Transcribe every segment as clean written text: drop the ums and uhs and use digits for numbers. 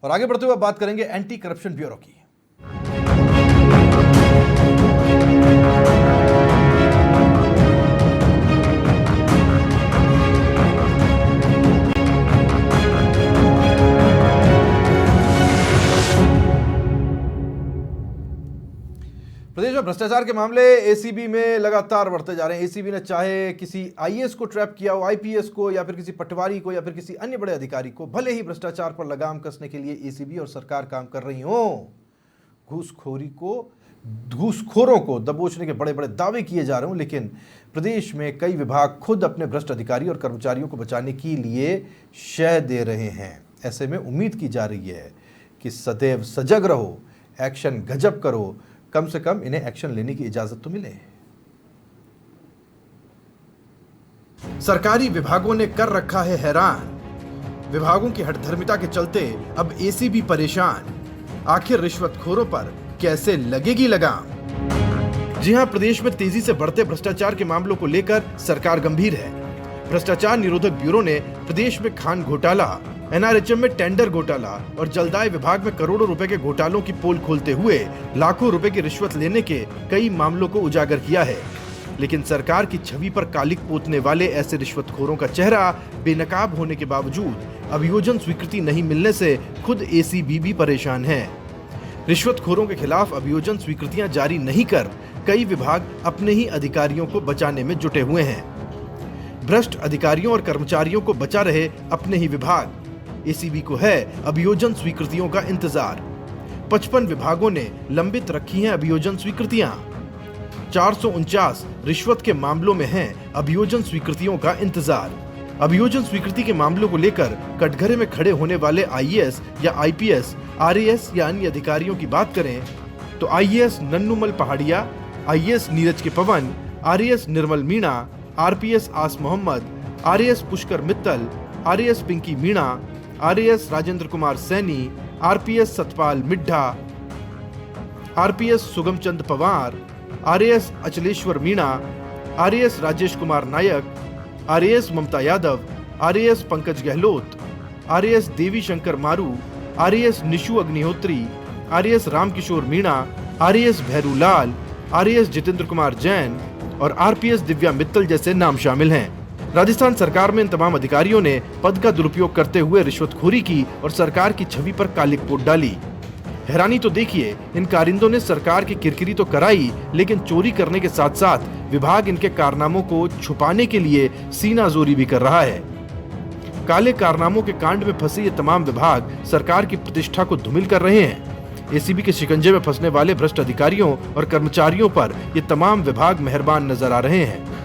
और आगे बढ़ते हुए बात करेंगे एंटी करप्शन ब्यूरो की। प्रदेश में भ्रष्टाचार के मामले एसीबी में लगातार बढ़ते जा रहे हैं। एसीबी ने चाहे किसी आईएएस को ट्रैप किया हो, आईपीएस को, या फिर किसी पटवारी को, या फिर किसी अन्य बड़े अधिकारी को, भले ही भ्रष्टाचार पर लगाम कसने के लिए एसीबी और सरकार काम कर रही हो, घूसखोरों को दबोचने के बड़े बड़े दावे किए जा रहे हो, लेकिन प्रदेश में कई विभाग खुद अपने भ्रष्ट अधिकारी और कर्मचारियों को बचाने के लिए शह दे रहे हैं। ऐसे में उम्मीद की जा रही है कि सदैव सजग रहो, एक्शन गजब करो, कम से कम इन्हें एक्शन लेने की इजाजत तो मिले। सरकारी विभागों ने कर रखा है हैरान, विभागों की हठधर्मिता के चलते अब एसीबी परेशान, आखिर रिश्वतखोरों पर कैसे लगेगी लगाम? जी हां, प्रदेश में तेजी से बढ़ते भ्रष्टाचार के मामलों को लेकर सरकार गंभीर है। भ्रष्टाचार निरोधक ब्यूरो ने प्रदेश में खान घोटाला, एनआरएचएम में टेंडर घोटाला और जलदाय विभाग में करोड़ों रुपए के घोटालों की पोल खोलते हुए लाखों रुपए की रिश्वत लेने के कई मामलों को उजागर किया है। लेकिन सरकार की छवि पर कालिक पोतने वाले ऐसे रिश्वतखोरों का चेहरा बेनकाब होने के बावजूद अभियोजन स्वीकृति नहीं मिलने से खुद एसीबी भी परेशान है। रिश्वतखोरों के खिलाफ अभियोजन स्वीकृतियां जारी नहीं कर कई विभाग अपने ही अधिकारियों को बचाने में जुटे हुए हैं। भ्रष्ट अधिकारियों और कर्मचारियों को बचा रहे अपने ही विभाग, एसीबी को है अभियोजन स्वीकृतियों का इंतजार। 55 विभागों ने लंबित रखी हैं अभियोजन स्वीकृतियां। 449 रिश्वत के मामलों में हैं अभियोजन स्वीकृतियों का इंतजार। अभियोजन स्वीकृति के मामलों को लेकर कटघरे में खड़े होने वाले आईएएस या आईपीएस, आरएएस या अन्य अधिकारियों की बात करें तो IAS Nannumal Pahadia, IAS Neeraj K Pawan, RAS Nirmal Meena, RPS Aas Mohammad, RAS Pushkar Mittal, RAS Pinky Meena, RAS Rajendra Kumar Saini, RPS Satpal Midha, RPS Sugamchand Pawar, RAS Achleshwar Meena, RAS Rajesh Kumar Nayak, RAS Mamta Yadav, RAS Pankaj Gehlot, RAS Devi Shankar Maru, RAS Nishu Agnihotri, RAS Ramkishore Meena, RAS Bherulal, RAS Jitendra Kumar Jain और आरपीएस दिव्या मित्तल जैसे नाम शामिल हैं। राजस्थान सरकार में इन तमाम अधिकारियों ने पद का दुरुपयोग करते हुए रिश्वतखोरी की और सरकार की छवि पर कालिक पोत डाली। हैरानी तो देखिए, इन कारिंदों ने सरकार की किरकिरी तो कराई, लेकिन चोरी करने के साथ साथ विभाग इनके कारनामों को छुपाने के लिए सीनाजोरी भी कर रहा है। काले कारनामों के कांड में फंसे ये तमाम विभाग सरकार की प्रतिष्ठा को धूमिल कर रहे हैं। एसीबी के शिकंजे में फंसने वाले भ्रष्ट अधिकारियों और कर्मचारियों पर ये तमाम विभाग मेहरबान नजर आ रहे हैं।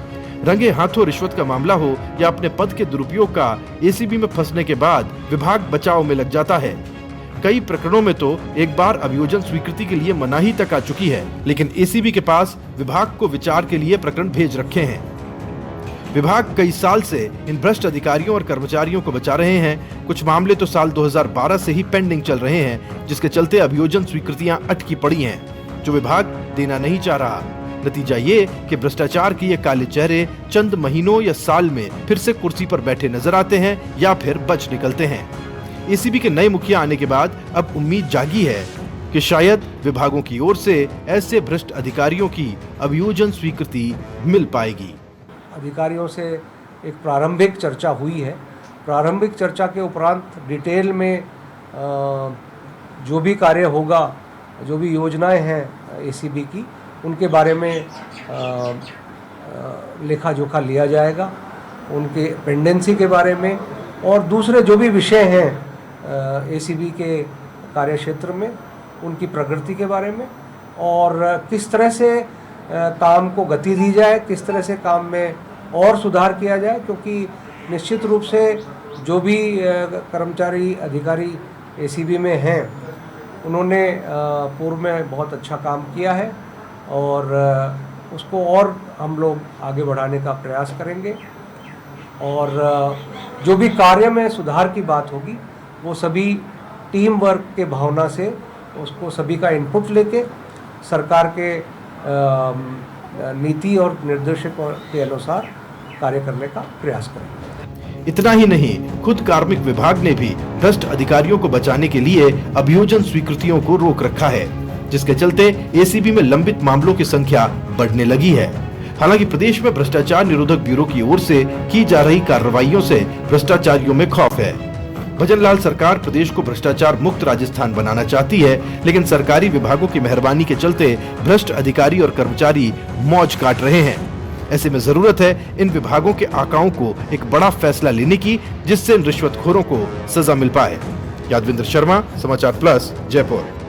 रंगे हाथों रिश्वत का मामला हो या अपने पद के दुरुपयोग का, एसीबी में फंसने के बाद विभाग बचाव में लग जाता है। कई प्रकरणों में तो एक बार अभियोजन स्वीकृति के लिए मनाही तक आ चुकी है, लेकिन एसीबी के पास विभाग को विचार के लिए प्रकरण भेज रखे हैं। विभाग कई साल से इन भ्रष्ट अधिकारियों और कर्मचारियों को बचा रहे हैं। कुछ मामले तो साल 2012 से ही पेंडिंग चल रहे हैं, जिसके चलते अभियोजन स्वीकृतियां अटकी पड़ी हैं, जो विभाग देना नहीं चाह रहा। नतीजा ये कि भ्रष्टाचार के ये काले चेहरे चंद महीनों या साल में फिर से कुर्सी पर बैठे नजर आते हैं या फिर बच निकलते हैं। एसीबी के नए मुखिया आने के बाद अब उम्मीद जागी है कि शायद विभागों की ओर से ऐसे भ्रष्ट अधिकारियों की अभियोजन स्वीकृति मिल पाएगी। अधिकारियों से एक प्रारंभिक चर्चा हुई है। प्रारंभिक चर्चा के उपरांत डिटेल में जो भी कार्य होगा, जो भी योजनाएं हैं एसीबी की, उनके बारे में लेखा जोखा लिया जाएगा, उनके पेंडेंसी के बारे में और दूसरे जो भी विषय हैं एसीबी के कार्यक्षेत्र में, उनकी प्रगति के बारे में और किस तरह से काम को गति दी जाए, किस तरह से काम में और सुधार किया जाए, क्योंकि निश्चित रूप से जो भी कर्मचारी अधिकारी एसीबी में हैं उन्होंने पूर्व में बहुत अच्छा काम किया है और उसको और हम लोग आगे बढ़ाने का प्रयास करेंगे और जो भी कार्य में सुधार की बात होगी वो सभी टीम वर्क के भावना से उसको सभी का इनपुट लेके सरकार के नीति और निर्देशों के अनुसार कार्य करने का प्रयास करेंगे। इतना ही नहीं, खुद कार्मिक विभाग ने भी भ्रष्ट अधिकारियों को बचाने के लिए अभियोजन स्वीकृतियों को रोक रखा है, जिसके चलते एसीबी में लंबित मामलों की संख्या बढ़ने लगी है। हालांकि प्रदेश में भ्रष्टाचार निरोधक ब्यूरो की ओर से की जा रही कार्रवाइयों से भ्रष्टाचारियों में खौफ है। भजनलाल सरकार प्रदेश को भ्रष्टाचार मुक्त राजस्थान बनाना चाहती है, लेकिन सरकारी विभागों की मेहरबानी के चलते भ्रष्ट अधिकारी और कर्मचारी मौज काट रहे हैं। ऐसे में जरूरत है इन विभागों के आकाओं को एक बड़ा फैसला लेने की, जिससे इन रिश्वतखोरों को सजा मिल पाए। यादविंद्र शर्मा, समाचार प्लस, जयपुर।